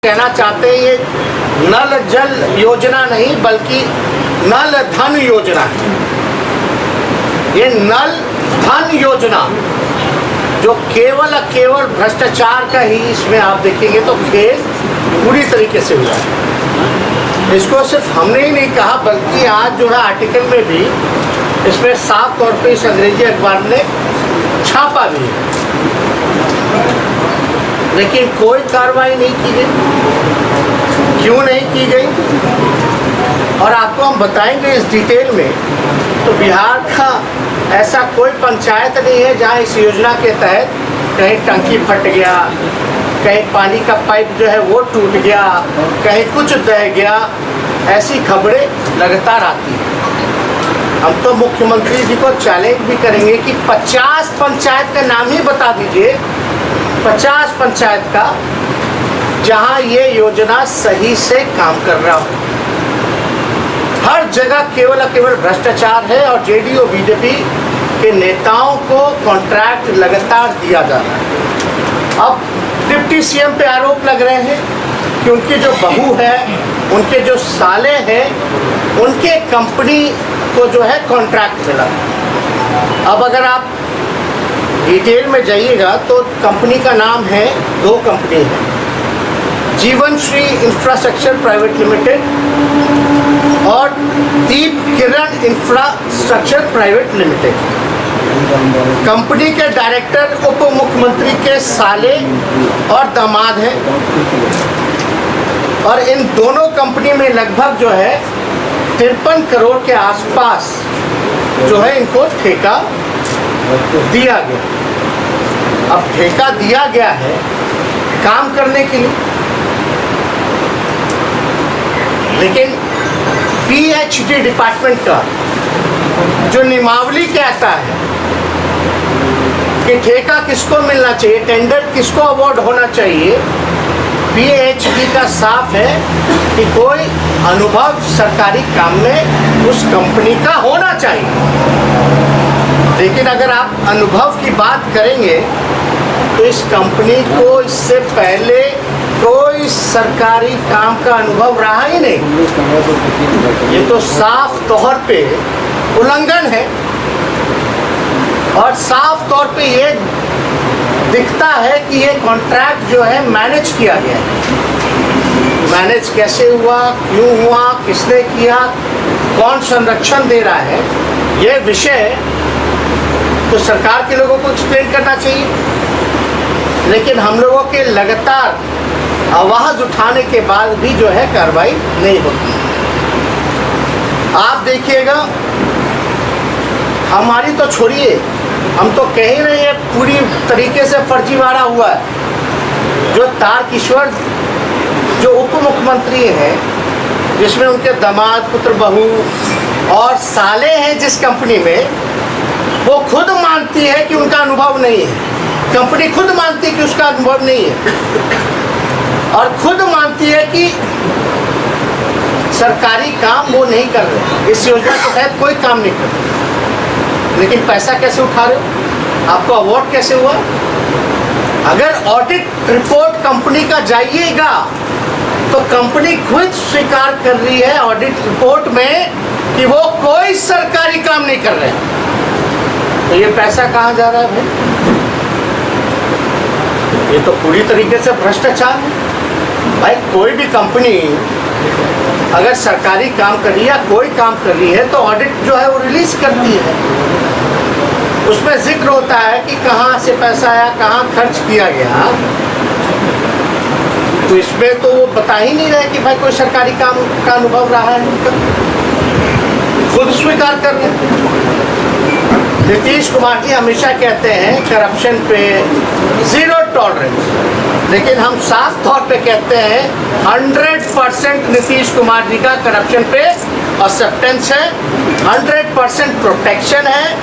कहना चाहते हैं ये नल जल योजना नहीं बल्कि नल धन योजना है। ये नल धन योजना जो केवल भ्रष्टाचार का ही इसमें आप देखेंगे तो खेल पूरी तरीके से हुआ है। इसको सिर्फ हमने ही नहीं कहा बल्कि आज जो है आर्टिकल में भी इसमें साफ तौर पे इस अंग्रेजी अखबार ने छापा भी है, लेकिन कोई कार्रवाई नहीं की गई। क्यों नहीं की गई और आपको हम बताएंगे इस डिटेल में। तो बिहार का ऐसा कोई पंचायत नहीं है जहां इस योजना के तहत कहीं टंकी फट गया, कहीं पानी का पाइप जो है वो टूट गया, कहीं कुछ बह गया। ऐसी खबरें लगातार आती हैं। हम तो मुख्यमंत्री जी को चैलेंज भी करेंगे कि 50 पंचायत का नाम ही बता दीजिए, 50 पंचायत का जहां ये योजना सही से काम कर रहा हो। हर जगह केवल भ्रष्टाचार है और जेडीयू बीजेपी के नेताओं को कॉन्ट्रैक्ट लगातार दिया जा रहा है। अब डिप्टी सीएम पे आरोप लग रहे हैं कि उनकी जो बहू है, उनके जो साले हैं, उनके कंपनी को जो है कॉन्ट्रैक्ट मिला। अब अगर आप डिटेल में जाइएगा तो कंपनी का नाम है, दो कंपनी है, जीवन श्री इंफ्रास्ट्रक्चर प्राइवेट लिमिटेड और दीप किरण इंफ्रास्ट्रक्चर प्राइवेट लिमिटेड। कंपनी के डायरेक्टर उप मुख्यमंत्री के साले और दामाद हैं और इन दोनों कंपनी में लगभग जो है 53 करोड़ के आसपास जो है इनको ठेका दिया गया। अब ठेका दिया गया है काम करने के लिए, लेकिन पीएचडी डिपार्टमेंट का जो नियमावली कहता है कि ठेका किसको मिलना चाहिए, टेंडर किसको अवार्ड होना चाहिए, पीएचडी का साफ है कि कोई अनुभव सरकारी काम में उस कंपनी का होना चाहिए। लेकिन अगर आप अनुभव की बात करेंगे तो इस कंपनी को इससे पहले कोई सरकारी काम का अनुभव रहा ही नहीं। ये तो साफ तौर पे उल्लंघन है और साफ तौर पे ये दिखता है कि ये कॉन्ट्रैक्ट जो है मैनेज किया गया है। मैनेज कैसे हुआ, क्यों हुआ, किसने किया, कौन संरक्षण दे रहा है, ये विषय तो सरकार के लोगों को एक्सप्लेन करना चाहिए। लेकिन हम लोगों के लगातार आवाज़ उठाने के बाद भी जो है कार्रवाई नहीं होती। आप देखिएगा, हमारी तो छोड़िए, हम तो कह ही रहे हैं पूरी तरीके से फर्जीवाड़ा हुआ है। जो तारकिशोर जो उप मुख्यमंत्री हैं, जिसमें उनके दामाद, पुत्र, बहू और साले हैं जिस कंपनी में, वो खुद मानती है कि उनका अनुभव नहीं है। कंपनी खुद मानती है कि उसका अनुभव नहीं है और खुद मानती है कि सरकारी काम वो नहीं कर रहे, इस योजना के तहत कोई काम नहीं कर रहे। लेकिन पैसा कैसे उठा रहे हो, आपको अवार्ड कैसे हुआ? अगर ऑडिट रिपोर्ट कंपनी का जाइएगा तो कंपनी खुद स्वीकार कर रही है ऑडिट रिपोर्ट में कि वो कोई सरकारी काम नहीं कर रहे। तो ये पैसा कहाँ जा रहा है भाई? ये तो पूरी तरीके से भ्रष्टाचार है। भाई कोई भी कंपनी अगर सरकारी काम कर रही है या कोई काम कर रही है तो ऑडिट जो है वो रिलीज करती है। उसमें जिक्र होता है कि कहाँ से पैसा आया, कहाँ खर्च किया गया। तो इसमें तो वो बता ही नहीं रहे कि भाई कोई सरकारी काम का अनुभव रहा है उनका, खुद स्वीकार कर रहे। नीतीश कुमार जी हमेशा कहते हैं करप्शन पे जीरो टॉलरेंस, लेकिन हम साफ तौर पे कहते हैं 100% नीतीश कुमार जी का करप्शन पे एक्सेप्टेंस है, 100% प्रोटेक्शन है